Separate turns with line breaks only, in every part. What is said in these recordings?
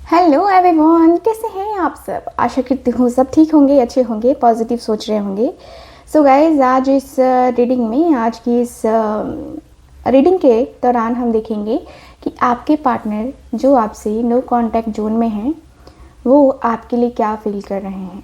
Hello everyone, कैसे हैं आप सब। आशा करती हूँ सब ठीक होंगे, अच्छे होंगे, पॉजिटिव सोच रहे होंगे। सो गाइज, आज इस रीडिंग में, आज की इस रीडिंग के दौरान हम देखेंगे कि आपके पार्टनर जो आपसे नो कांटेक्ट जोन में हैं वो आपके लिए क्या फील कर रहे हैं,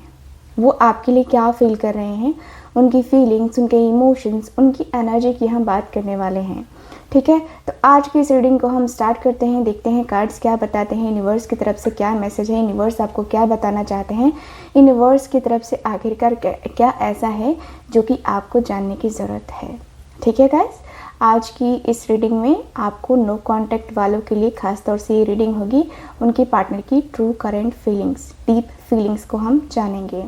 वो आपके लिए क्या फील कर रहे हैं, उनकी फीलिंग्स, उनके इमोशंस, उनकी एनर्जी की हम बात करने वाले हैं। ठीक है, तो आज की इस रीडिंग को हम स्टार्ट करते हैं। देखते हैं कार्ड्स क्या बताते हैं, यूनिवर्स की तरफ से क्या मैसेज है, यूनिवर्स आपको क्या बताना चाहते हैं, यूनिवर्स की तरफ से आखिरकार क्या ऐसा है जो कि आपको जानने की ज़रूरत है। ठीक है गाइस, आज की इस रीडिंग में आपको नो कांटेक्ट वालों के लिए खास तौर से ये रीडिंग होगी। उनकी पार्टनर की true current feelings, deep feelings को हम जानेंगे।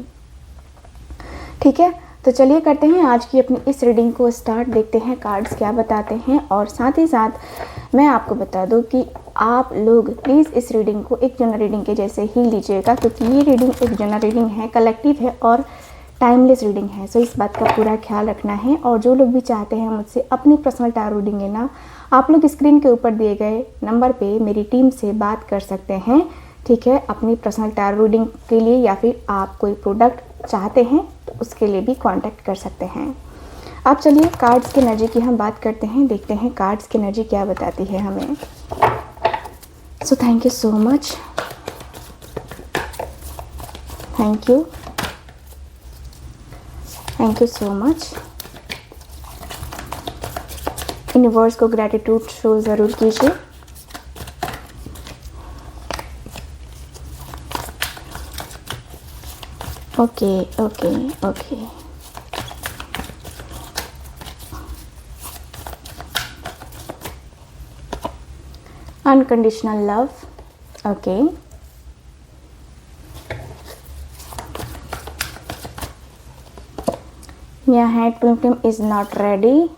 ठीक है, तो चलिए करते हैं आज की अपनी इस रीडिंग को स्टार्ट। देखते हैं कार्ड्स क्या बताते हैं, और साथ ही साथ मैं आपको बता दूं कि आप लोग प्लीज़ इस रीडिंग को एक जनरल रीडिंग के जैसे ही लीजिएगा, क्योंकि ये रीडिंग एक जनरल रीडिंग है, कलेक्टिव है और टाइमलेस रीडिंग है। सो इस बात का पूरा ख्याल रखना है। और जो लोग भी चाहते हैं मुझसे अपनी पर्सनल टैरो रीडिंग लेना, आप लोग स्क्रीन के ऊपर दिए गए नंबर पे मेरी टीम से बात कर सकते हैं। ठीक है, अपनी पर्सनल टैरो रीडिंग के लिए, या फिर आप कोई प्रोडक्ट चाहते हैं तो उसके लिए भी कांटेक्ट कर सकते हैं। अब चलिए कार्ड्स की एनर्जी की हम बात करते हैं। देखते हैं कार्ड्स की एनर्जी क्या बताती है हमें। So thank you so much, thank you so much. Universe को ग्रैटिट्यूड शो ज़रूर कीजिए। Okay okay okay, unconditional love. Okay, यहाँ है twin is not ready,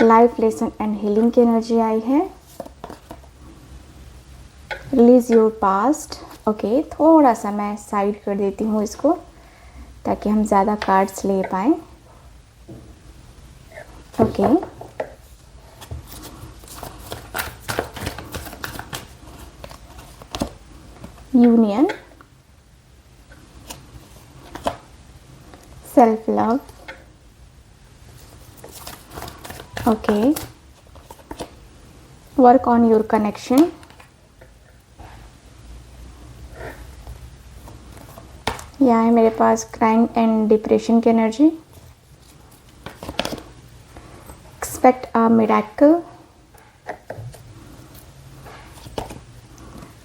life lesson and healing की एनर्जी आई है। Release your past. ओके, थोड़ा सा मैं साइड कर देती हूँ इसको ताकि हम ज़्यादा कार्ड्स ले पाए। Okay, union, self love. Okay, work on your connection. यहाँ है मेरे पास क्राइम एंड डिप्रेशन की energy. Expect a miracle,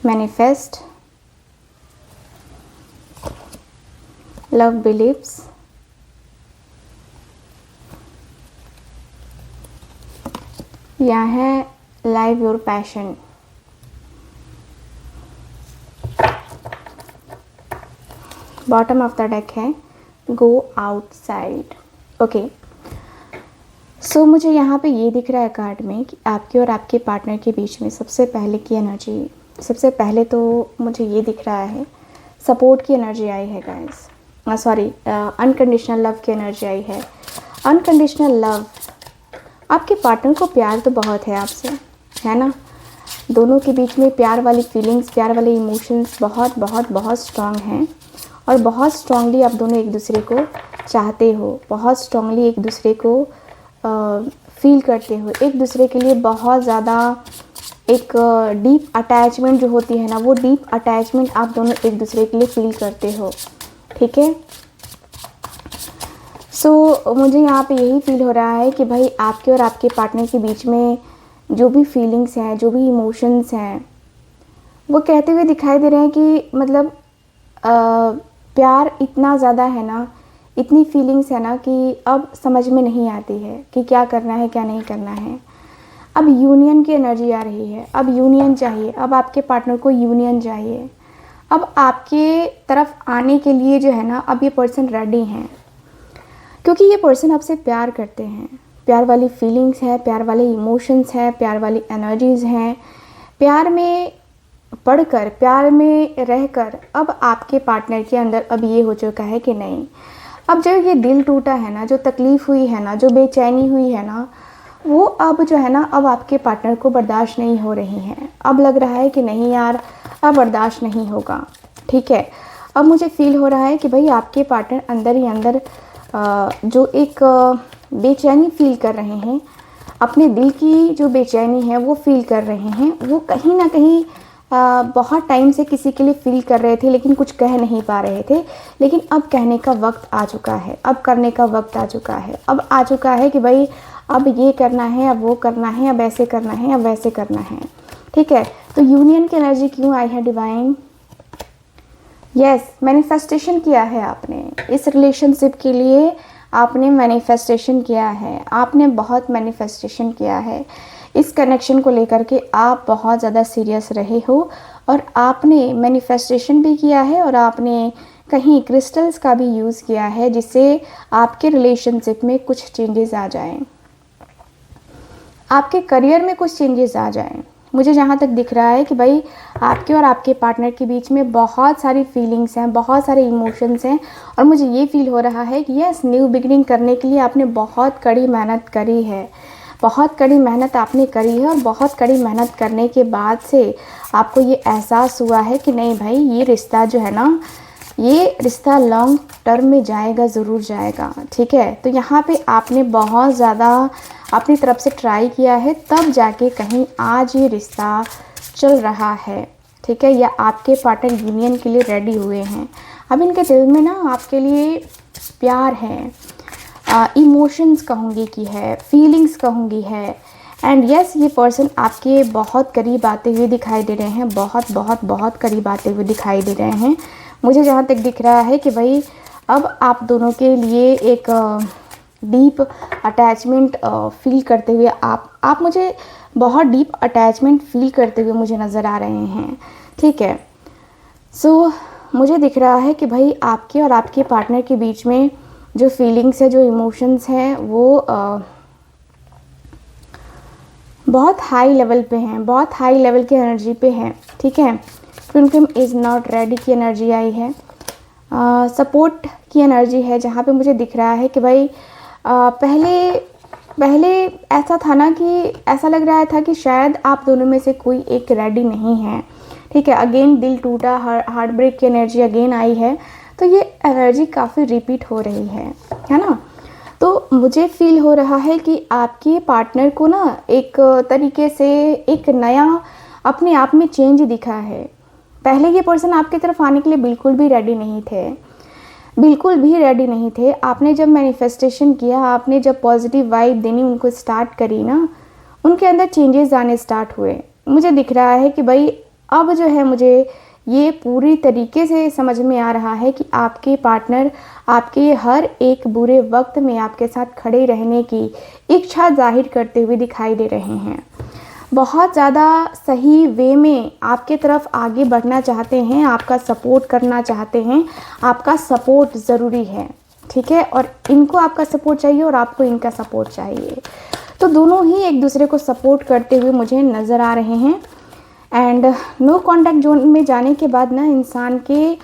manifest, love believes, यहाँ है live your passion. Bottom of the deck है गो आउटसाइड। ओके, सो मुझे यहाँ पे ये दिख रहा है कार्ड में कि आपके और आपके पार्टनर के बीच में सबसे पहले की एनर्जी, सबसे पहले तो मुझे ये दिख रहा है सपोर्ट की एनर्जी आई है गाइस। सॉरी, अनकंडीशनल लव की एनर्जी आई है। अनकंडीशनल लव, आपके पार्टनर को प्यार तो बहुत है आपसे, है ना। दोनों के बीच में प्यार वाली फीलिंग्स, प्यार वाले इमोशंस बहुत बहुत बहुत स्ट्रांग हैं, और बहुत स्ट्रांगली आप दोनों एक दूसरे को चाहते हो, बहुत स्ट्रांगली एक दूसरे को फील करते हो, एक दूसरे के लिए बहुत ज़्यादा एक डीप अटैचमेंट जो होती है ना, वो डीप अटैचमेंट आप दोनों एक दूसरे के लिए फील करते हो। ठीक है, सो मुझे यहाँ पे यही फील हो रहा है कि भाई आपके और आपके पार्टनर के बीच में जो भी फीलिंग्स हैं, जो भी इमोशंस हैं, वो कहते हुए दिखाई दे रहे हैं कि मतलब प्यार इतना ज़्यादा है ना, इतनी फीलिंग्स है ना कि अब समझ में नहीं आती है कि क्या करना है क्या नहीं करना है। अब यूनियन की एनर्जी आ रही है, अब यूनियन चाहिए, अब आपके पार्टनर को यूनियन चाहिए। अब आपके तरफ आने के लिए जो है ना, अब ये पर्सन रेडी हैं, क्योंकि ये पर्सन आपसे प्यार करते हैं। प्यार वाली फीलिंग्स है, प्यार वाले इमोशंस है, प्यार वाली एनर्जीज़ हैं। प्यार में पढ़कर, प्यार में रहकर अब आपके पार्टनर के अंदर अब ये हो चुका है कि नहीं, अब जो ये दिल टूटा है ना, जो तकलीफ़ हुई है ना, जो बेचैनी हुई है ना, वो अब जो है ना, अब आपके पार्टनर को बर्दाश्त नहीं हो रही हैं। अब लग रहा है कि नहीं यार, अब बर्दाश्त नहीं होगा, ठीक है। अब मुझे फील हो रहा है कि भाई आपके पार्टनर अंदर ही अंदर जो एक बेचैनी फील कर रहे हैं, अपने दिल की जो बेचैनी है वो फील कर रहे हैं। वो कहीं ना कहीं बहुत टाइम से किसी के लिए फील कर रहे थे, लेकिन कुछ कह नहीं पा रहे थे। लेकिन अब कहने का वक्त आ चुका है, अब करने का वक्त आ चुका है। अब आ चुका है कि भाई अब ये करना है, अब वो करना है, अब ऐसे करना है, अब वैसे करना है, ठीक है। तो यूनियन की एनर्जी क्यों आई है डिवाइन? यस, मैनिफेस्टेशन किया है आपने इस रिलेशनशिप के लिए। आपने मैनिफेस्टेशन किया है, आपने बहुत मैनिफेस्टेशन किया है इस कनेक्शन को लेकर के। आप बहुत ज़्यादा सीरियस रहे हो और आपने मैनिफेस्टेशन भी किया है, और आपने कहीं क्रिस्टल्स का भी यूज़ किया है जिससे आपके रिलेशनशिप में कुछ चेंजेस आ जाएं, आपके करियर में कुछ चेंजेस आ जाएं। मुझे जहाँ तक दिख रहा है कि भाई आपके और आपके पार्टनर के बीच में बहुत सारी फीलिंग्स हैं, बहुत सारे इमोशंस हैं, और मुझे ये फील हो रहा है कि यस, न्यू बिगिनिंग करने के लिए आपने बहुत कड़ी मेहनत करी है, बहुत कड़ी मेहनत आपने करी है। और बहुत कड़ी मेहनत करने के बाद से आपको ये एहसास हुआ है कि नहीं भाई, ये रिश्ता जो है ना, ये रिश्ता लॉन्ग टर्म में जाएगा, ज़रूर जाएगा, ठीक है। तो यहाँ पे आपने बहुत ज़्यादा अपनी तरफ से ट्राई किया है, तब जाके कहीं आज ये रिश्ता चल रहा है, ठीक है, या आपके पार्टनर यूनियन के लिए रेडी हुए हैं। अब इनके दिल में ना आपके लिए प्यार है, इमोशंस कहूँगी कि है, फीलिंग्स कहूँगी है। एंड यस, ये पर्सन आपके बहुत करीब आते हुए दिखाई दे रहे हैं, बहुत बहुत बहुत करीब आते हुए दिखाई दे रहे हैं। मुझे जहाँ तक दिख रहा है कि भाई अब आप दोनों के लिए एक डीप अटैचमेंट फील करते हुए आप मुझे बहुत डीप अटैचमेंट फील करते हुए मुझे नज़र आ रहे हैं, ठीक है। सो मुझे दिख रहा है कि भाई आपके और आपके पार्टनर के बीच में जो फीलिंग्स है, जो इमोशंस हैं, वो बहुत हाई लेवल पे हैं, बहुत हाई लेवल की एनर्जी पे हैं, ठीक है। क्विंटम इज़ नॉट रेडी की एनर्जी आई है, सपोर्ट की एनर्जी है, जहाँ पे मुझे दिख रहा है कि भाई पहले ऐसा था ना कि ऐसा लग रहा था कि शायद आप दोनों में से कोई एक रेडी नहीं है, ठीक है। अगेन दिल टूटा, हार्ट ब्रेक की एनर्जी अगेन आई है। तो ये एनर्जी काफ़ी रिपीट हो रही है ना। तो मुझे फील हो रहा है कि आपके पार्टनर को ना एक तरीके से एक नया अपने आप में चेंज दिखा है। पहले ये पर्सन आपकी तरफ आने के लिए बिल्कुल भी रेडी नहीं थे, बिल्कुल भी रेडी नहीं थे। आपने जब मैनिफेस्टेशन किया, आपने जब पॉजिटिव वाइब देनी उनको स्टार्ट करी ना, उनके अंदर चेंजेस आने स्टार्ट हुए। मुझे दिख रहा है कि भाई अब जो है, मुझे ये पूरी तरीके से समझ में आ रहा है कि आपके पार्टनर आपके हर एक बुरे वक्त में आपके साथ खड़े रहने की इच्छा जाहिर करते हुए दिखाई दे रहे हैं। बहुत ज़्यादा सही वे में आपके तरफ आगे बढ़ना चाहते हैं, आपका सपोर्ट करना चाहते हैं। आपका सपोर्ट ज़रूरी है, ठीक है, और इनको आपका सपोर्ट चाहिए और आपको इनका सपोर्ट चाहिए। तो दोनों ही एक दूसरे को सपोर्ट करते हुए मुझे नज़र आ रहे हैं। एंड नो कॉन्टैक्ट जोन में जाने के बाद ना इंसान के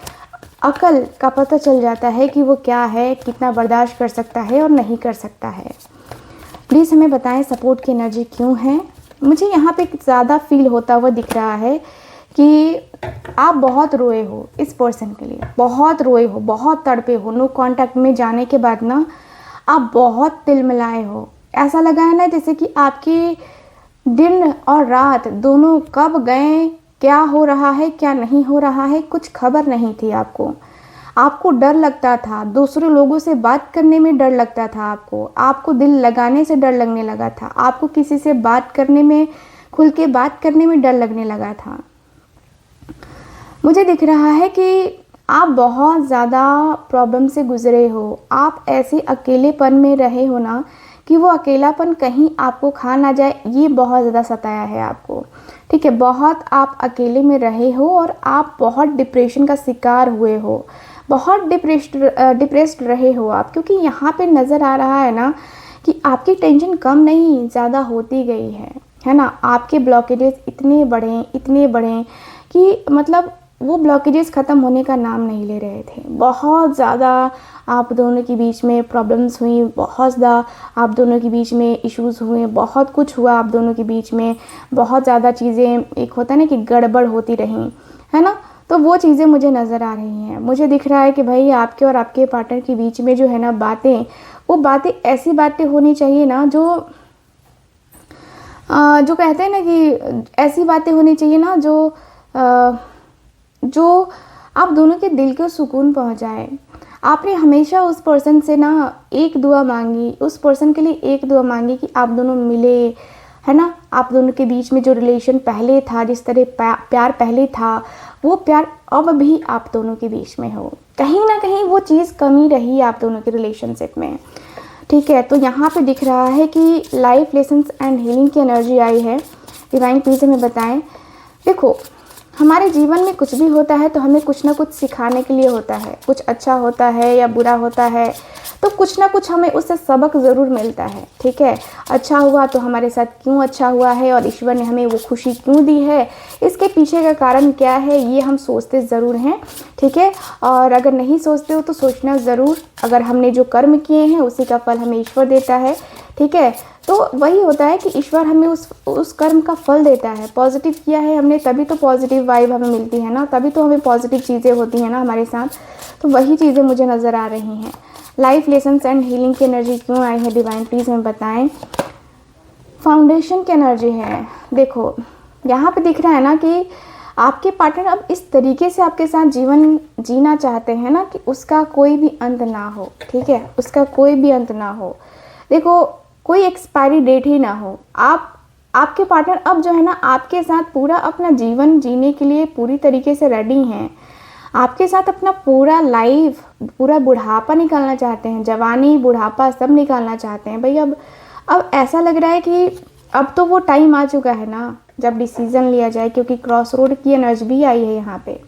अकल का पता चल जाता है कि वो क्या है, कितना बर्दाश्त कर सकता है और नहीं कर सकता है। प्लीज़ हमें बताएं सपोर्ट की एनर्जी क्यों है। मुझे यहाँ पे ज़्यादा फील होता हुआ दिख रहा है कि आप बहुत रोए हो इस पर्सन के लिए, बहुत रोए हो, बहुत तड़पे हो। नो कॉन्टैक्ट में जाने के बाद ना आप बहुत तिलमिलाए हो। ऐसा लगा है ना जैसे कि आपके दिन और रात दोनों कब गए, क्या हो रहा है, क्या नहीं हो रहा है, कुछ खबर नहीं थी आपको। आपको डर लगता था, दूसरे लोगों से बात करने में डर लगता था आपको दिल लगाने से डर लगने लगा था, आपको किसी से बात करने में, खुल के बात करने में डर लगने लगा था। मुझे दिख रहा है कि आप बहुत ज़्यादा प्रॉब्लम से गुजरे हो। आप ऐसे अकेलेपन में रहे हो ना कि वो अकेलापन कहीं आपको खा ना जाए, ये बहुत ज़्यादा सताया है आपको, ठीक है। बहुत आप अकेले में रहे हो और आप बहुत डिप्रेशन का शिकार हुए हो, बहुत डिप्रेस्ड रहे हो आप, क्योंकि यहाँ पे नज़र आ रहा है ना कि आपकी टेंशन कम नहीं ज़्यादा होती गई है ना। आपके ब्लॉकेजेस इतने बढ़े कि मतलब वो ब्लॉकेजेस ख़त्म होने का नाम नहीं ले रहे थे। बहुत ज़्यादा आप दोनों के बीच में प्रॉब्लम्स हुई, बहुत ज़्यादा आप दोनों के बीच में इश्यूज़ हुए, बहुत कुछ हुआ आप दोनों के बीच में, बहुत ज़्यादा चीज़ें, एक होता है ना कि गड़बड़ होती रहीं, है ना। तो वो चीज़ें मुझे नज़र आ रही हैं। मुझे दिख रहा है कि भाई आपके और आपके पार्टनर के बीच में जो है ना बातें, वो बातें ऐसी बातें होनी चाहिए ना जो कहते हैं ना कि ऐसी बातें होनी चाहिए ना जो आप दोनों के दिल को सुकून पहुंचाए। आपने हमेशा उस पर्सन से ना एक दुआ मांगी, उस पर्सन के लिए एक दुआ मांगी कि आप दोनों मिले, है ना। आप दोनों के बीच में जो रिलेशन पहले था, जिस तरह प्यार पहले था, वो प्यार अब भी आप दोनों के बीच में हो। कहीं ना कहीं वो चीज़ कमी रही आप दोनों के रिलेशनशिप में, ठीक है। तो यहाँ पे दिख रहा है कि लाइफ लेसन्स एंड हीलिंग की एनर्जी आई है। डिवाइन प्लीज़ हमें बताएं। देखो, हमारे जीवन में कुछ भी होता है तो हमें कुछ ना कुछ सिखाने के लिए होता है। कुछ अच्छा होता है या बुरा होता है तो कुछ ना कुछ हमें उससे सबक ज़रूर मिलता है, ठीक है। अच्छा हुआ तो हमारे साथ क्यों अच्छा हुआ है और ईश्वर ने हमें वो खुशी क्यों दी है, इसके पीछे का कारण क्या है, ये हम सोचते ज़रूर हैं, ठीक है। और अगर नहीं सोचते हो तो सोचना ज़रूर। अगर हमने जो कर्म किए हैं उसी का फल हमें ईश्वर देता है, ठीक है। तो वही होता है कि ईश्वर हमें उस कर्म का फल देता है। पॉजिटिव किया है हमने तभी तो पॉजिटिव वाइब हमें मिलती है ना, तभी तो हमें पॉजिटिव चीज़ें होती हैं ना हमारे साथ। तो वही चीज़ें मुझे नज़र आ रही हैं। लाइफ लेसन्स एंड हीलिंग की एनर्जी क्यों आई है डिवाइन प्लीज़ हमें बताएं। फाउंडेशन की एनर्जी है। देखो, यहाँ पे दिख रहा है ना कि आपके पार्टनर अब इस तरीके से आपके साथ जीवन जीना चाहते हैं ना कि उसका कोई भी अंत ना हो, ठीक है, उसका कोई भी अंत ना हो। देखो, कोई एक्सपायरी डेट ही ना हो। आपके पार्टनर अब जो है ना आपके साथ पूरा अपना जीवन जीने के लिए पूरी तरीके से रेडी हैं। आपके साथ अपना पूरा लाइफ, पूरा बुढ़ापा निकालना चाहते हैं, जवानी बुढ़ापा सब निकालना चाहते हैं। भाई अब ऐसा लग रहा है कि अब तो वो टाइम आ चुका है ना जब डिसीज़न लिया जाए, क्योंकि क्रॉस रोड की एनर्जी भी आई है यहाँ पे।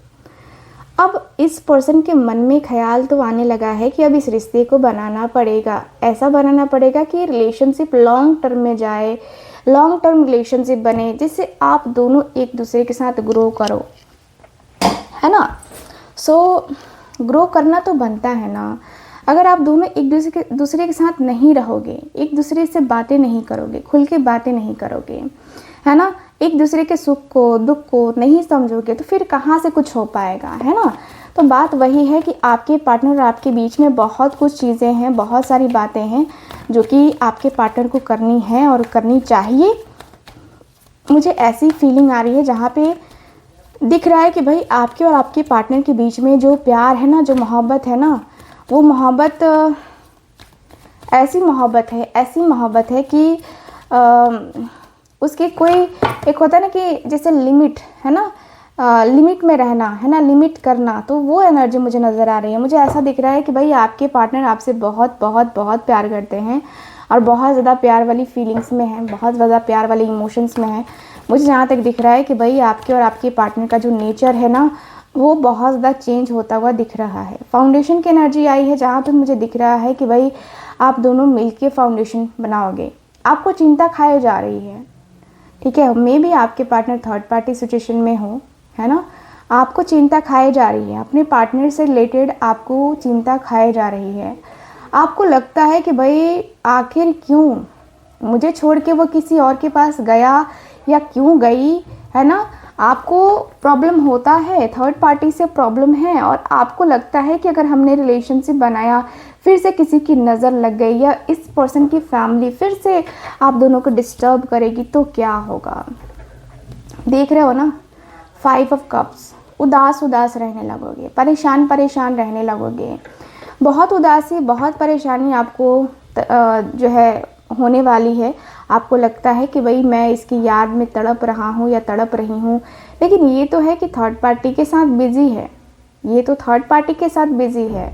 अब इस पर्सन के मन में ख्याल तो आने लगा है कि अब इस रिश्ते को बनाना पड़ेगा, ऐसा बनाना पड़ेगा कि रिलेशनशिप लॉन्ग टर्म में जाए, लॉन्ग टर्म रिलेशनशिप बने, जिससे आप दोनों एक दूसरे के साथ ग्रो करो, है ना। सो ग्रो करना तो बनता है ना। अगर आप दोनों एक दूसरे के साथ नहीं रहोगे, एक दूसरे से बातें नहीं करोगे, खुल के बातें नहीं करोगे, है ना, एक दूसरे के सुख को दुख को नहीं समझोगे, तो फिर कहाँ से कुछ हो पाएगा, है ना। तो बात वही है कि आपके पार्टनर और आपके बीच में बहुत कुछ चीज़ें हैं, बहुत सारी बातें हैं जो कि आपके पार्टनर को करनी है और करनी चाहिए। मुझे ऐसी फीलिंग आ रही है जहाँ पे दिख रहा है कि भाई आपके और आपके पार्टनर के बीच में जो प्यार है ना, जो मोहब्बत है ना, वो मोहब्बत ऐसी मोहब्बत है कि उसकी कोई एक होता है ना कि जैसे लिमिट है ना, लिमिट में रहना है ना, लिमिट करना, तो वो एनर्जी मुझे नज़र आ रही है। मुझे ऐसा दिख रहा है कि भाई आपके पार्टनर आपसे बहुत बहुत बहुत प्यार करते हैं और बहुत ज़्यादा प्यार वाली फीलिंग्स में हैं, बहुत ज़्यादा प्यार वाले इमोशंस में हैं। मुझे जहाँ तक दिख रहा है कि भाई आपके और आपके पार्टनर का जो नेचर है ना, वो बहुत ज़्यादा चेंज होता हुआ दिख रहा है। फाउंडेशन की एनर्जी आई है जहाँ पे मुझे दिख रहा है कि भाई आप दोनों मिलके फाउंडेशन बनाओगे। आपको चिंता खाई जा रही है, ठीक है, मे भी आपके पार्टनर थर्ड पार्टी सिचुएशन में हो, है ना। आपको चिंता खाई जा रही है, अपने पार्टनर से रिलेटेड आपको चिंता खाई जा रही है। आपको लगता है कि भाई आखिर क्यों मुझे छोड़ के वो किसी और के पास गया या क्यों गई, है ना। आपको प्रॉब्लम होता है, थर्ड पार्टी से प्रॉब्लम है, और आपको लगता है कि अगर हमने रिलेशनशिप बनाया, फिर से किसी की नज़र लग गई या इस पर्सन की फैमिली फिर से आप दोनों को डिस्टर्ब करेगी तो क्या होगा। देख रहे हो ना, 5 ऑफ कप्स, उदास रहने लगोगे, परेशान रहने लगोगे। बहुत उदासी, बहुत परेशानी आपको जो है होने वाली है। आपको लगता है कि भाई मैं इसकी याद में तड़प रहा हूँ या तड़प रही हूँ, लेकिन ये तो है कि थर्ड पार्टी के साथ बिजी है, ये तो थर्ड पार्टी के साथ बिजी है।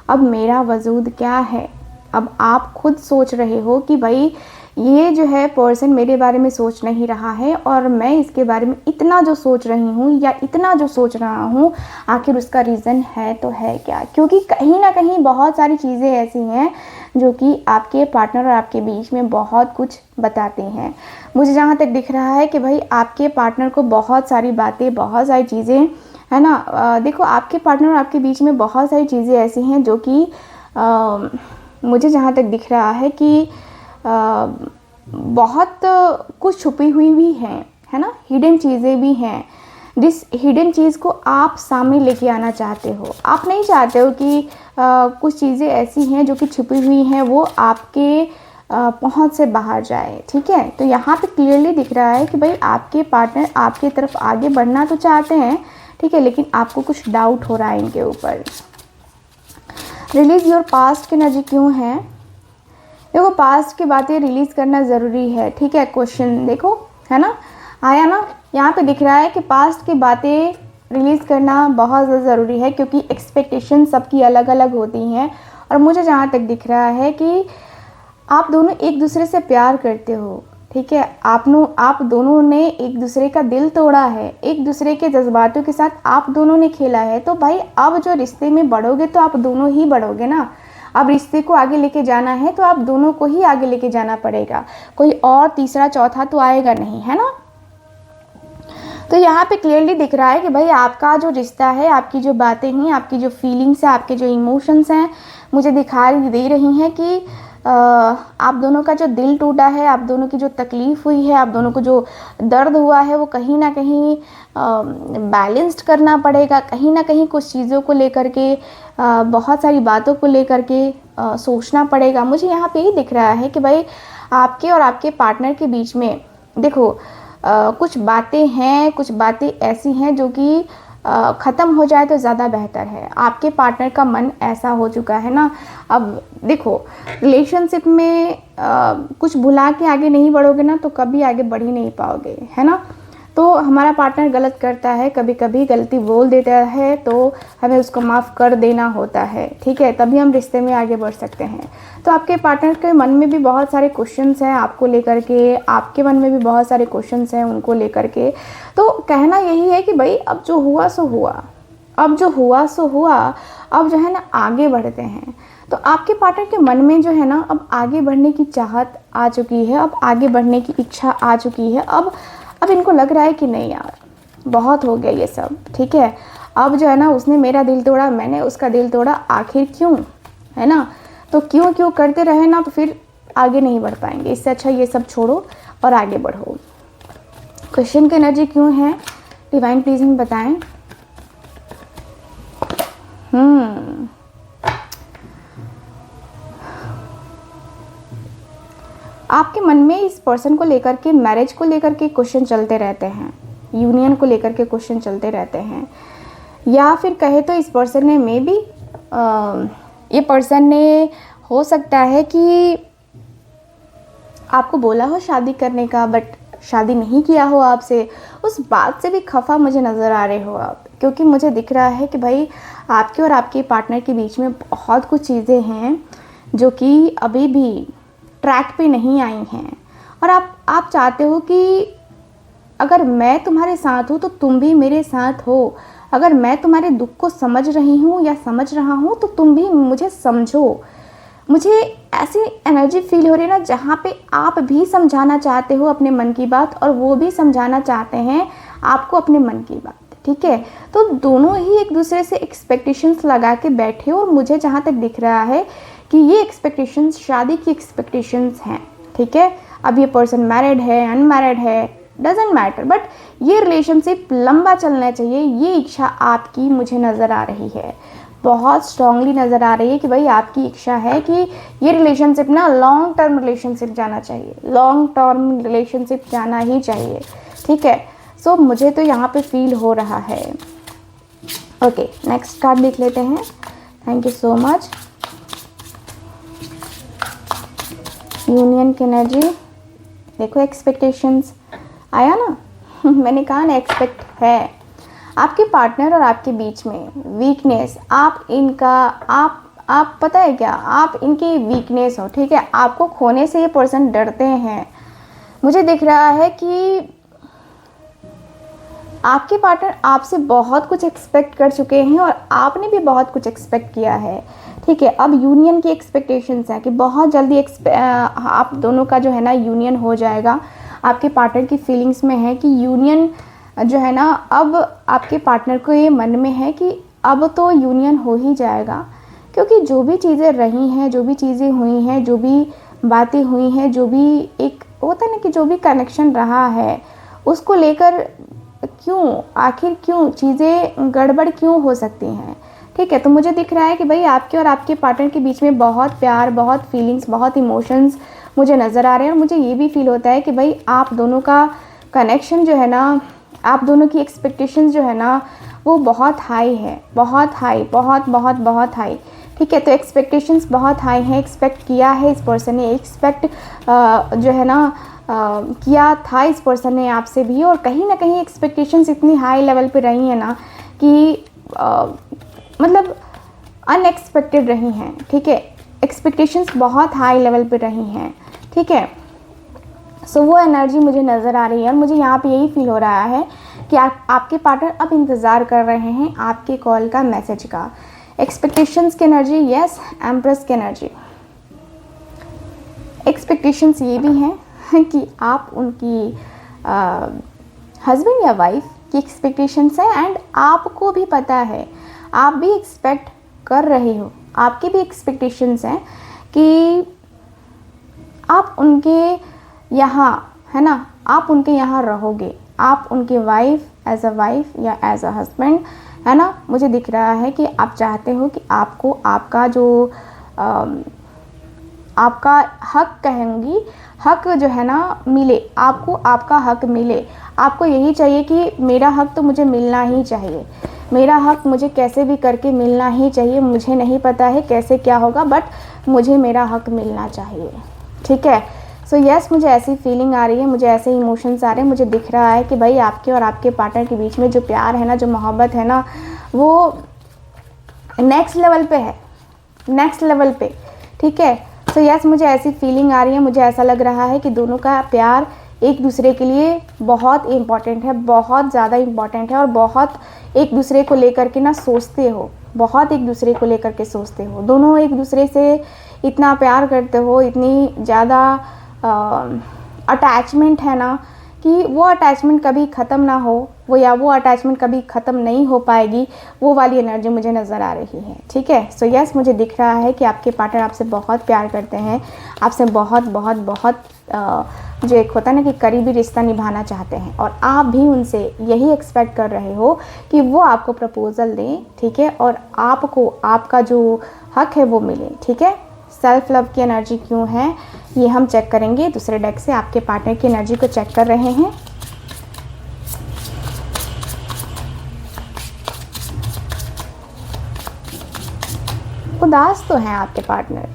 अब मेरा वजूद क्या है। अब आप खुद सोच रहे हो कि भाई ये जो है पर्सन मेरे बारे में सोच नहीं रहा है और मैं इसके बारे में इतना जो सोच रही हूँ या इतना जो सोच रहा हूँ, आखिर उसका रीज़न है तो है क्या। क्योंकि कहीं ना कहीं बहुत सारी चीज़ें ऐसी हैं जो कि आपके पार्टनर और आपके बीच में बहुत कुछ बताती हैं। मुझे जहाँ तक दिख रहा है कि भाई आपके पार्टनर को बहुत सारी बातें, बहुत सारी चीज़ें है ना। देखो आपके पार्टनर और आपके बीच में बहुत सारी चीज़ें ऐसी हैं जो कि मुझे जहाँ तक दिख रहा है कि बहुत कुछ छुपी हुई भी हैं, है ना, हिडन चीज़ें भी हैं। जिस हिडन चीज़ को आप सामने लेके आना चाहते हो, आप नहीं चाहते हो कि कुछ चीज़ें ऐसी हैं जो कि छुपी हुई हैं वो आपके पहुंच से बाहर जाए, ठीक है। तो यहाँ पे क्लियरली दिख रहा है कि भाई आपके पार्टनर आपकी तरफ आगे बढ़ना तो चाहते हैं, ठीक है, लेकिन आपको कुछ डाउट हो रहा है इनके ऊपर। रिलीज योर पास्ट की एनर्जी क्यों है? देखो पास्ट की बातें रिलीज़ करना ज़रूरी है, ठीक है। क्वेश्चन देखो, है ना, आया ना, यहाँ पे दिख रहा है कि पास्ट की बातें रिलीज़ करना बहुत ज़्यादा ज़रूरी है, क्योंकि एक्सपेक्टेशन सबकी अलग अलग होती हैं। और मुझे जहाँ तक दिख रहा है कि आप दोनों एक दूसरे से प्यार करते हो, ठीक है। आप दोनों ने एक दूसरे का दिल तोड़ा है, एक दूसरे के जज्बातों के साथ आप दोनों ने खेला है। तो भाई अब जो रिश्ते में बढ़ोगे तो आप दोनों ही बढ़ोगे ना। अब रिश्ते को आगे लेके जाना है तो आप दोनों को ही आगे लेके जाना पड़ेगा, कोई और तीसरा चौथा तो आएगा नहीं, है ना। तो यहाँ पे क्लियरली दिख रहा है कि भाई आपका जो रिश्ता है, आपकी जो बातें हैं, आपकी जो फीलिंग्स हैं, आपके जो इमोशंस हैं, मुझे दिखाई दे रही हैं कि आप दोनों का जो दिल टूटा है, आप दोनों की जो तकलीफ़ हुई है, आप दोनों को जो दर्द हुआ है, वो कहीं ना कहीं बैलेंस्ड करना पड़ेगा। कहीं ना कहीं कुछ चीज़ों को लेकर के, बहुत सारी बातों को लेकर के सोचना पड़ेगा। मुझे यहाँ पे ही दिख रहा है कि भाई आपके और आपके पार्टनर के बीच में देखो कुछ बातें हैं, कुछ बातें ऐसी हैं जो कि ख़त्म हो जाए तो ज़्यादा बेहतर है। आपके पार्टनर का मन ऐसा हो चुका है ना। अब देखो रिलेशनशिप में कुछ भुला के आगे नहीं बढ़ोगे ना तो कभी आगे बढ़ ही नहीं पाओगे, है ना। तो हमारा पार्टनर गलत करता है, कभी कभी गलती बोल देता है, तो हमें उसको माफ़ कर देना होता है, ठीक है, तभी हम रिश्ते में आगे बढ़ सकते हैं। तो आपके पार्टनर के मन में भी बहुत सारे क्वेश्चंस हैं आपको लेकर के, आपके मन में भी बहुत सारे क्वेश्चंस हैं उनको लेकर के। तो कहना यही है कि भाई अब जो हुआ सो हुआ, अब जो हुआ सो हुआ, अब जो है ना आगे बढ़ते हैं। तो आपके पार्टनर के मन में जो है ना अब आगे बढ़ने की चाहत आ चुकी है, अब आगे बढ़ने की इच्छा आ चुकी है। अब इनको लग रहा है कि नहीं यार बहुत हो गया ये सब, ठीक है। अब जो है ना उसने मेरा दिल तोड़ा, मैंने उसका दिल तोड़ा, आखिर क्यों, है ना। तो क्यों करते रहे ना तो फिर आगे नहीं बढ़ पाएंगे। इससे अच्छा ये सब छोड़ो और आगे बढ़ो। क्वेश्चन की एनर्जी क्यों है डिवाइन प्लीज हमें बताएं। आपके मन में इस पर्सन को लेकर के, मैरिज को लेकर के क्वेश्चन चलते रहते हैं, यूनियन को लेकर के क्वेश्चन चलते रहते हैं, या फिर कहे तो इस पर्सन ने मे बी ये पर्सन ने हो सकता है कि आपको बोला हो शादी करने का बट शादी नहीं किया हो आपसे, उस बात से भी खफा मुझे नज़र आ रहे हो आप। क्योंकि मुझे दिख रहा है कि भाई आपके और आपके पार्टनर के बीच में बहुत कुछ चीज़ें हैं जो कि अभी भी ट्रैक पे नहीं आई हैं, और आप चाहते हो कि अगर मैं तुम्हारे साथ हूँ तो तुम भी मेरे साथ हो। अगर मैं तुम्हारे दुख को समझ रही हूँ या समझ रहा हूँ तो तुम भी मुझे समझो। मुझे ऐसी एनर्जी फील हो रही है ना जहाँ पे आप भी समझाना चाहते हो अपने मन की बात और वो भी समझाना चाहते हैं आपको अपने मन की बात, ठीक है। तो दोनों ही एक दूसरे से एक्सपेक्टेशंस लगा के बैठे हो, और मुझे जहाँ तक दिख रहा है कि ये एक्सपेक्टेशंस शादी की एक्सपेक्टेशंस हैं, ठीक है। अब ये पर्सन मैरिड है अनमैरिड है डजेंट मैटर, बट ये रिलेशनशिप लंबा चलना चाहिए, ये इच्छा आपकी मुझे नज़र आ रही है, बहुत स्ट्रांगली नज़र आ रही है कि भाई आपकी इच्छा है कि ये रिलेशनशिप ना लॉन्ग टर्म रिलेशनशिप जाना चाहिए, लॉन्ग टर्म रिलेशनशिप जाना ही चाहिए, ठीक है। सो मुझे तो यहाँ पे फील हो रहा है। ओके नेक्स्ट कार्ड देख लेते हैं। Thank you so much. Union की एनर्जी देखो, एक्सपेक्टेशंस आया ना मैंने कहा ना एक्सपेक्ट है। आपके पार्टनर और आपके बीच में वीकनेस, आप पता है क्या, आप इनकी वीकनेस हो, ठीक है। आपको खोने से ये पर्सन डरते हैं। मुझे दिख रहा है कि आपके पार्टनर आपसे बहुत कुछ एक्सपेक्ट कर चुके हैं और आपने भी बहुत कुछ एक्सपेक्ट किया है, ठीक है। अब यूनियन की एक्सपेक्टेशंस है कि बहुत जल्दी आप दोनों का जो है ना यूनियन हो जाएगा। आपके पार्टनर की फीलिंग्स में है कि यूनियन जो है ना, अब आपके पार्टनर को ये मन में है कि अब तो यूनियन हो ही जाएगा, क्योंकि जो भी चीज़ें रही हैं, जो भी चीज़ें हुई हैं, जो भी बातें हुई हैं, जो भी एक होता है ना कि जो भी कनेक्शन रहा है, उसको लेकर क्यों, आखिर क्यों चीज़ें गड़बड़ क्यों हो सकती हैं। ठीक है, तो मुझे दिख रहा है कि भाई आपके और आपके पार्टनर के बीच में बहुत प्यार, बहुत फीलिंग्स, बहुत इमोशंस मुझे नज़र आ रहे हैं। और मुझे ये भी फील होता है कि भाई आप दोनों का कनेक्शन जो है ना, आप दोनों की एक्सपेक्टेशंस जो है ना, वो बहुत हाई है, बहुत हाई, बहुत बहुत बहुत हाई। ठीक है, तो एक्सपेक्टेशंस बहुत हाई हैं, एक्सपेक्ट किया है इस पर्सन ने, एक्सपेक्ट जो है ना किया था इस पर्सन ने आपसे भी, और कहीं ना कहीं एक्सपेक्टेशंस इतनी हाई लेवल पे रही हैं ना कि मतलब अनएक्सपेक्टेड रही हैं। ठीक है, एक्सपेक्टेशंस बहुत हाई लेवल पे रही हैं। ठीक है, सो वो एनर्जी मुझे नज़र आ रही है, और मुझे यहाँ पे यही फील हो रहा है कि आपके पार्टनर अब इंतज़ार कर रहे हैं आपके कॉल का, मैसेज का। एक्सपेक्टेशंस की एनर्जी, यस, एम्प्रेस की एनर्जी। एक्सपेक्टेशंस ये भी हैं कि आप उनकी हस्बैंड या वाइफ की एक्सपेक्टेशंस है, एंड आपको भी पता है, आप भी एक्सपेक्ट कर रहे हो, आपकी भी एक्सपेक्टेशंस हैं कि आप उनके यहाँ, है ना, आप उनके यहाँ रहोगे, आप उनके एज अ वाइफ या एज अ हस्बैंड, है ना। मुझे दिख रहा है कि आप चाहते हो कि आपको आपका जो आपका हक कहेंगी, हक जो है ना मिले, आपको आपका हक मिले। आपको यही चाहिए कि मेरा हक तो मुझे मिलना ही चाहिए, मेरा हक मुझे कैसे भी करके मिलना ही चाहिए। मुझे नहीं पता है कैसे क्या होगा, बट मुझे मेरा हक मिलना चाहिए। ठीक है, सो यस, मुझे ऐसी फीलिंग आ रही है, मुझे ऐसे इमोशंस आ रहे हैं। मुझे दिख रहा है कि भाई आपके और आपके पार्टनर के बीच में जो प्यार है ना, जो मोहब्बत है ना, वो नेक्स्ट लेवल पे है, नेक्स्ट लेवल पे। ठीक है, सो यस, मुझे ऐसी फीलिंग आ रही है, मुझे ऐसा लग रहा है कि दोनों का प्यार एक दूसरे के लिए बहुत इम्पॉर्टेंट है, बहुत ज़्यादा इम्पॉर्टेंट है, और बहुत एक दूसरे को लेकर के ना सोचते हो, बहुत एक दूसरे को लेकर के सोचते हो। दोनों एक दूसरे से इतना प्यार करते हो, इतनी ज़्यादा अटैचमेंट है ना कि वो अटैचमेंट कभी ख़त्म ना हो, वो अटैचमेंट कभी ख़त्म नहीं हो पाएगी। वो वाली एनर्जी मुझे नज़र आ रही है। ठीक है, सो यस, मुझे दिख रहा है कि आपके पार्टनर आपसे बहुत प्यार करते हैं, आपसे बहुत बहुत बहुत जो एक होता है ना कि करीबी रिश्ता निभाना चाहते हैं, और आप भी उनसे यही एक्सपेक्ट कर रहे हो कि वो आपको प्रपोज़ल दें। ठीक है, और आपको आपका जो हक है वो मिले। ठीक है, सेल्फ लव की एनर्जी क्यों है ये हम चेक करेंगे। दूसरे डेक से आपके पार्टनर की एनर्जी को चेक कर रहे हैं। उदास तो हैं आपके पार्टनर,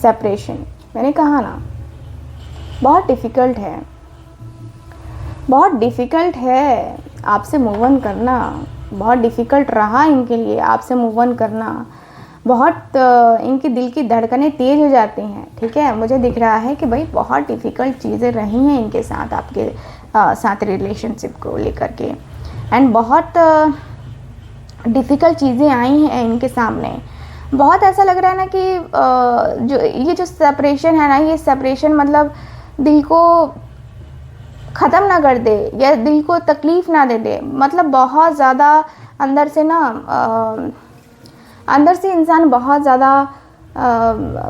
सेपरेशन, मैंने कहा ना, बहुत डिफ़िकल्ट है, बहुत डिफ़िकल्ट है आपसे मूव ऑन करना, बहुत डिफ़िकल्ट रहा इनके लिए आपसे मूव ऑन करना। बहुत इनके दिल की धड़कनें तेज़ हो जाती हैं। ठीक है, मुझे दिख रहा है कि भाई बहुत डिफ़िकल्ट चीज़ें रही हैं इनके साथ, आपके साथ रिलेशनशिप को लेकर के, एंड बहुत डिफ़िकल्ट चीज़ें आई हैं इनके सामने। बहुत ऐसा लग रहा है ना कि ये जो सेपरेशन है ना, ये सेपरेशन मतलब दिल को ख़त्म ना कर दे, या दिल को तकलीफ़ ना दे दे। मतलब बहुत ज़्यादा अंदर से ना अंदर से इंसान बहुत ज़्यादा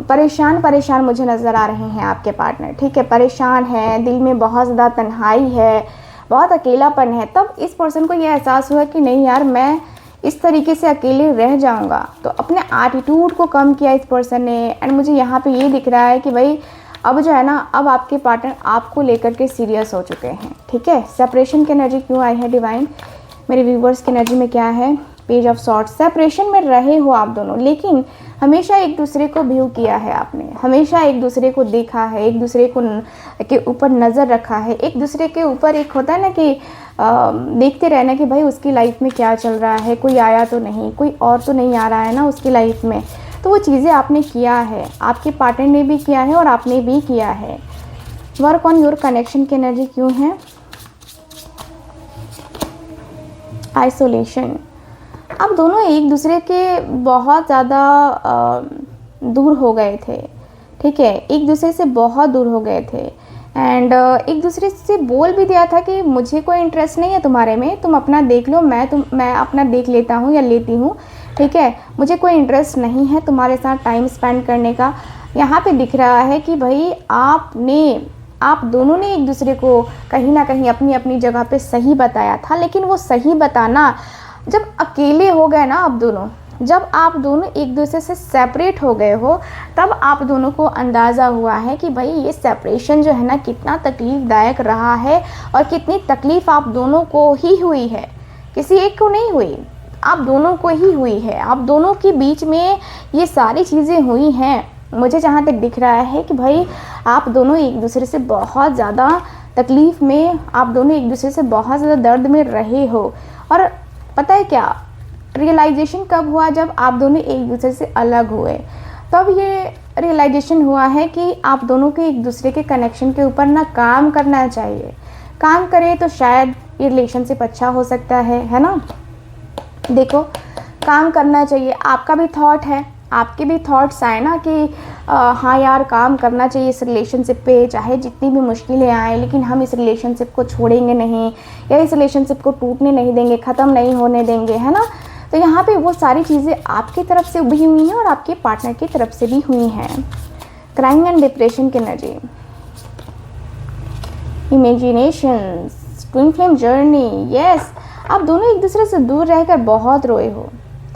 परेशान मुझे नज़र आ रहे हैं आपके पार्टनर। ठीक है, परेशान है, दिल में बहुत ज़्यादा तन्हाई है, बहुत अकेलापन है। तब इस पर्सन को ये एहसास हुआ कि नहीं यार, मैं इस तरीके से अकेले रह जाऊंगा। तो अपने एटीट्यूड को कम किया इस पर्सन ने, एंड मुझे यहाँ पे ये दिख रहा है कि भाई अब जो है ना, अब आपके पार्टनर आपको लेकर के सीरियस हो चुके हैं। ठीक है, सेपरेशन की एनर्जी क्यों आई है डिवाइन, मेरे व्यूवर्स की एनर्जी में क्या है, पेज ऑफ सॉर्ट्स। सेपरेशन में रहे हो आप दोनों, लेकिन हमेशा एक दूसरे को व्यू किया है आपने, हमेशा एक दूसरे को देखा है, एक दूसरे को के ऊपर नज़र रखा है, एक दूसरे के ऊपर एक होता है ना कि देखते रहना कि भाई उसकी लाइफ में क्या चल रहा है, कोई आया तो नहीं, कोई और तो नहीं आ रहा है ना उसकी लाइफ में। तो वो चीज़ें आपने किया है, आपके पार्टनर ने भी किया है और आपने भी किया है। वर्क ऑन योर कनेक्शन की एनर्जी क्यों है, आइसोलेशन। आप दोनों एक दूसरे के बहुत ज़्यादा दूर हो गए थे। ठीक है, एक दूसरे से बहुत दूर हो गए थे, एंड एक दूसरे से बोल भी दिया था कि मुझे कोई इंटरेस्ट नहीं है तुम्हारे में, तुम अपना देख लो, मैं अपना देख लेता हूँ या लेती हूँ, ठीक है, मुझे कोई इंटरेस्ट नहीं है तुम्हारे साथ टाइम स्पेंड करने का। यहाँ पे दिख रहा है कि भाई आप दोनों ने एक दूसरे को कहीं ना कहीं अपनी अपनी जगह पे सही बताया था, लेकिन वो सही बताना जब अकेले हो गए ना जब आप दोनों एक दूसरे से सेपरेट हो गए हो, तब आप दोनों को अंदाज़ा हुआ है कि भाई ये सेपरेशन जो है ना कितना तकलीफ़दायक रहा है और कितनी तकलीफ़ आप दोनों को ही हुई है, किसी एक को नहीं हुई, आप दोनों को ही हुई है। आप दोनों के बीच में ये सारी चीज़ें हुई हैं। मुझे जहाँ तक दिख रहा है कि भाई आप दोनों एक दूसरे से बहुत ज़्यादा तकलीफ़ में, आप दोनों एक दूसरे से बहुत ज़्यादा दर्द में रहे हो। और पता है क्या, रियलाइजेशन कब हुआ, जब आप दोनों एक दूसरे से अलग हुए, तब ये रियलाइजेशन हुआ है कि आप दोनों के एक दूसरे के कनेक्शन के ऊपर ना काम करना चाहिए। काम करें तो शायद ये रिलेशनशिप अच्छा हो सकता है ना। देखो, काम करना चाहिए। आपका भी थॉट है, आपके भी थॉट्स आए ना कि हाँ यार काम करना चाहिए इस रिलेशनशिप पे, चाहे जितनी भी मुश्किलें आए, लेकिन हम इस रिलेशनशिप को छोड़ेंगे नहीं या इस रिलेशनशिप को टूटने नहीं देंगे, ख़त्म नहीं होने देंगे, है ना। तो यहाँ पे वो सारी चीज़ें आपकी तरफ से भी हुई हैं और आपके पार्टनर की तरफ से भी हुई हैं। क्राइंग एंड डिप्रेशन की energy, imaginations, twin flame journey. Yes, आप दोनों एक दूसरे से दूर रहकर बहुत रोए हो,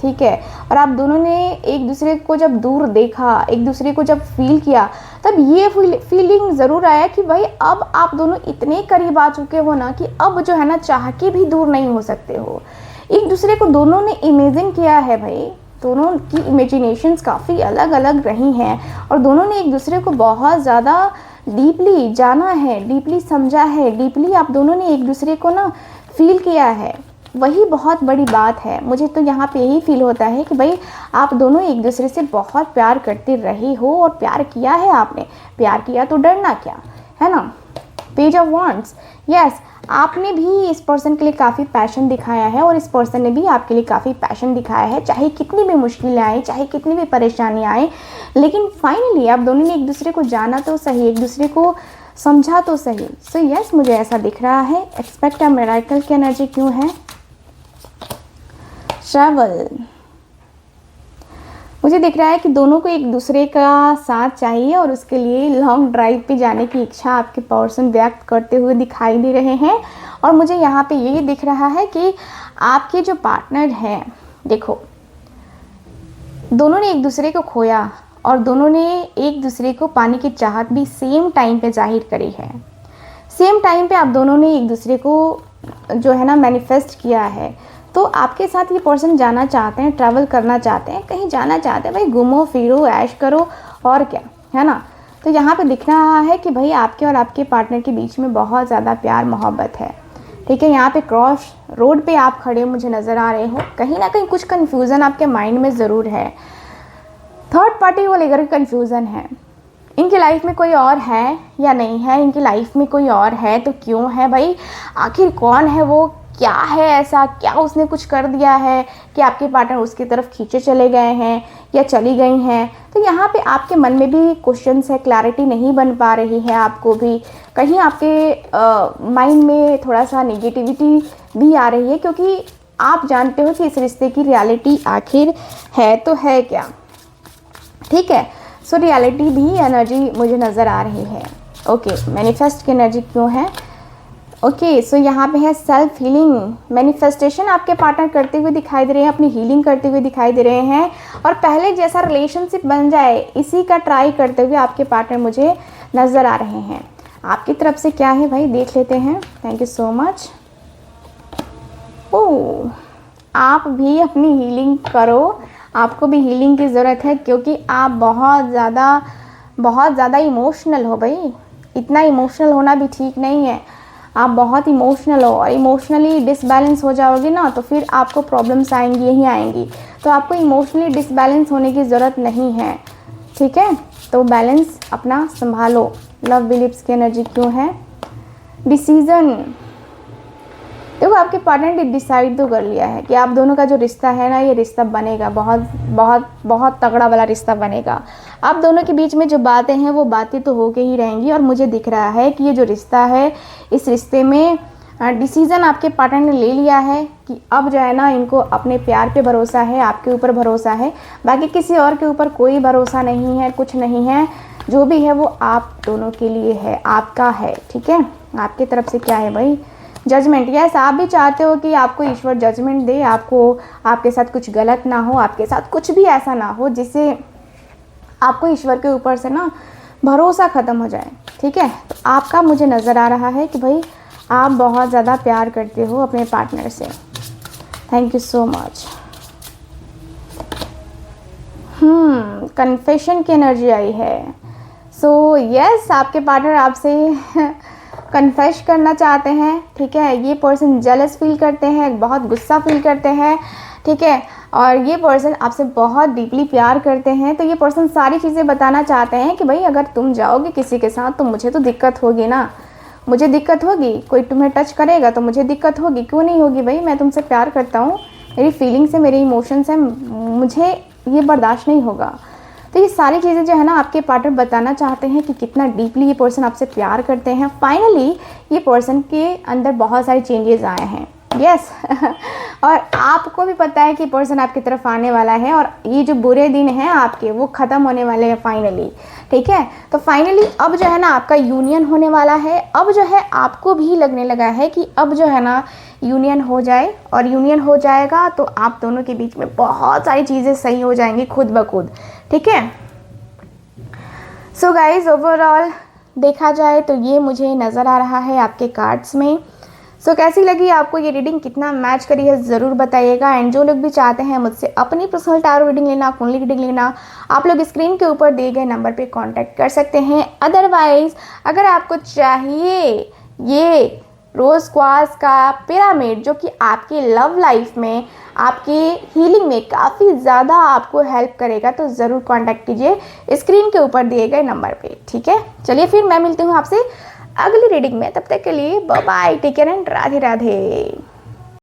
ठीक है, और आप दोनों ने एक दूसरे को जब दूर देखा, एक दूसरे को जब फील किया, तब ये फीलिंग ज़रूर आया कि भाई अब आप दोनों इतने करीब आ चुके हो ना कि अब जो है ना चाह के भी दूर नहीं हो सकते हो। एक दूसरे को दोनों ने इमेजिन किया है भाई, दोनों की इमेजिनेशंस काफ़ी अलग अलग रही हैं और दोनों ने एक दूसरे को बहुत ज़्यादा डीपली जाना है, डीपली समझा है, डीपली आप दोनों ने एक दूसरे को ना फील किया है। वही बहुत बड़ी बात है। मुझे तो यहाँ पे यही फील होता है कि भाई आप दोनों एक दूसरे से बहुत प्यार करते रहे हो और प्यार किया है आपने, प्यार किया तो डरना क्या, है ना। पेज ऑफ वांड्स, यस, आपने भी इस पर्सन के लिए काफ़ी पैशन दिखाया है और इस पर्सन ने भी आपके लिए काफ़ी पैशन दिखाया है, चाहे कितनी भी मुश्किलें आए, चाहे कितनी भी परेशानियाँ आए, लेकिन फाइनली आप दोनों ने एक दूसरे को जाना तो सही, एक दूसरे को समझा तो सही। सो यस, मुझे ऐसा दिख रहा है। एक्सपेक्ट अ मिरेकल की एनर्जी क्यों है। ट्रैवल, मुझे दिख रहा है कि दोनों को एक दूसरे का साथ चाहिए और उसके लिए लॉन्ग ड्राइव पे जाने की इच्छा आपके पर्सन व्यक्त करते हुए दिखाई दे रहे हैं। और मुझे यहाँ पे ये दिख रहा है कि आपके जो पार्टनर हैं, देखो, दोनों ने एक दूसरे को खोया और दोनों ने एक दूसरे को पाने की चाहत भी सेम टाइम पे जाहिर करी है। सेम टाइम पे आप दोनों ने एक दूसरे को जो है ना मैनिफेस्ट किया है। तो आपके साथ ये पर्सन जाना चाहते हैं, ट्रैवल करना चाहते हैं, कहीं जाना चाहते हैं, भाई घूमो फिरो ऐश करो और क्या, है ना। तो यहाँ पे दिख रहा है कि भाई आपके और आपके पार्टनर के बीच में बहुत ज़्यादा प्यार मोहब्बत है, ठीक है। यहाँ पे क्रॉस रोड पे आप खड़े मुझे नज़र आ रहे हो, कहीं ना कहीं कुछ कन्फ्यूज़न आपके माइंड में ज़रूर है, थर्ड पार्टी को लेकर कन्फ्यूज़न है। इनकी लाइफ में कोई और है या नहीं है, इनकी लाइफ में कोई और है तो क्यों है भाई, आखिर कौन है वो, क्या है ऐसा, क्या उसने कुछ कर दिया है कि आपके पार्टनर उसकी तरफ खींचे चले गए हैं या चली गई हैं। तो यहाँ पे आपके मन में भी क्वेश्चंस है, क्लैरिटी नहीं बन पा रही है आपको भी, कहीं आपके माइंड में थोड़ा सा नेगेटिविटी भी आ रही है, क्योंकि आप जानते हो कि इस रिश्ते की रियलिटी आखिर है तो है क्या, ठीक है। सो रियलिटी भी एनर्जी मुझे नज़र आ रही है। ओके, मैनिफेस्ट की एनर्जी क्यों है। ओके, सो यहाँ पे है सेल्फ हीलिंग, मैनिफेस्टेशन आपके पार्टनर करते हुए दिखाई दे रहे हैं, अपनी हीलिंग करते हुए दिखाई दे रहे हैं और पहले जैसा रिलेशनशिप बन जाए इसी का ट्राई करते हुए आपके पार्टनर मुझे नज़र आ रहे हैं। आपकी तरफ से क्या है भाई, देख लेते हैं। Thank you so much. Oh, आप भी अपनी हीलिंग करो, आपको भी हीलिंग की ज़रूरत है, क्योंकि आप बहुत ज़्यादा इमोशनल हो भाई। इतना इमोशनल होना भी ठीक नहीं है। आप बहुत इमोशनल हो और इमोशनली डिसबैलेंस हो जाओगे ना तो फिर आपको प्रॉब्लम्स आएंगी ही आएंगी। तो आपको इमोशनली डिसबैलेंस होने की ज़रूरत नहीं है, ठीक है। तो बैलेंस अपना संभालो। लव बिलीव्स की एनर्जी क्यों है। डिसीज़न, देखो आपके आपके पार्टनर ने डिसाइड तो कर लिया है कि आप दोनों का जो रिश्ता है ना, ये रिश्ता बनेगा, बहुत बहुत बहुत तगड़ा वाला रिश्ता बनेगा। आप दोनों के बीच में जो बातें हैं वो बातें तो होके ही रहेंगी, और मुझे दिख रहा है कि ये जो रिश्ता है, इस रिश्ते में डिसीज़न आपके पार्टनर ने ले लिया है कि अब जो है ना, इनको अपने प्यार पे भरोसा है, आपके ऊपर भरोसा है, बाकी किसी और के ऊपर कोई भरोसा नहीं है, कुछ नहीं है। जो भी है वो आप दोनों के लिए है, आपका है, ठीक है। आपकी तरफ से क्या है भाई? जजमेंट। यस, आप भी चाहते हो कि आपको ईश्वर जजमेंट दे, आपको आपके साथ कुछ गलत ना हो, आपके साथ कुछ भी ऐसा ना हो जिससे आपको ईश्वर के ऊपर से ना भरोसा ख़त्म हो जाए, ठीक है। तो आपका मुझे नज़र आ रहा है कि भाई आप बहुत ज़्यादा प्यार करते हो अपने पार्टनर से। Thank you so much. Confession की एनर्जी आई है। सो यस, आपके पार्टनर आपसे कन्फेश करना चाहते हैं, ठीक है। ये पर्सन जेलस फील करते हैं, बहुत गुस्सा फील करते हैं, ठीक है। और ये पर्सन आपसे बहुत डीपली प्यार करते हैं। तो ये पर्सन सारी चीज़ें बताना चाहते हैं कि भाई अगर तुम जाओगे किसी के साथ तो मुझे तो दिक्कत होगी ना, मुझे दिक्कत होगी। कोई तुम्हें टच करेगा तो मुझे दिक्कत होगी, क्यों नहीं होगी भाई? मैं तुमसे प्यार करता हूँ, मेरी फीलिंग्स है, मेरे इमोशंस हैं, मुझे ये बर्दाश्त नहीं होगा। तो ये सारी चीज़ें जो है ना, आपके पार्टनर बताना चाहते हैं कि कितना डीपली ये पर्सन आपसे प्यार करते हैं। फाइनली ये पर्सन के अंदर बहुत सारे चेंजेस आए हैं। यस और आपको भी पता है कि पर्सन आपकी तरफ आने वाला है, और ये जो बुरे दिन हैं आपके वो ख़त्म होने वाले हैं फाइनली, ठीक है। तो फाइनली अब जो है ना, आपका यूनियन होने वाला है। अब जो है आपको भी लगने लगा है कि अब जो है ना यूनियन हो जाए, और यूनियन हो जाएगा तो आप दोनों के बीच में बहुत सारी चीज़ें सही हो जाएंगी खुद ब खुद, ठीक है। सो गाइज, ओवरऑल देखा जाए तो ये मुझे नज़र आ रहा है आपके कार्ड्स में। सो कैसी लगी आपको ये रीडिंग, कितना मैच करी है ज़रूर बताइएगा। एंड जो लोग भी चाहते हैं मुझसे अपनी पर्सनल टैरो रीडिंग लेना, कुंडली रीडिंग लेना, आप लोग स्क्रीन के ऊपर दिए गए नंबर पे कांटेक्ट कर सकते हैं। अदरवाइज़ अगर आपको चाहिए ये रोज़ क्वार्ट्ज का पिरामिड, जो कि आपकी लव लाइफ में, आपकी हीलिंग में काफ़ी ज़्यादा आपको हेल्प करेगा, तो ज़रूर कांटेक्ट कीजिए स्क्रीन के ऊपर दिए गए नंबर पे, ठीक है। चलिए फिर मैं मिलती हूँ आपसे अगली रीडिंग में, तब तक के लिए bye bye, take care and Radhe Radhe.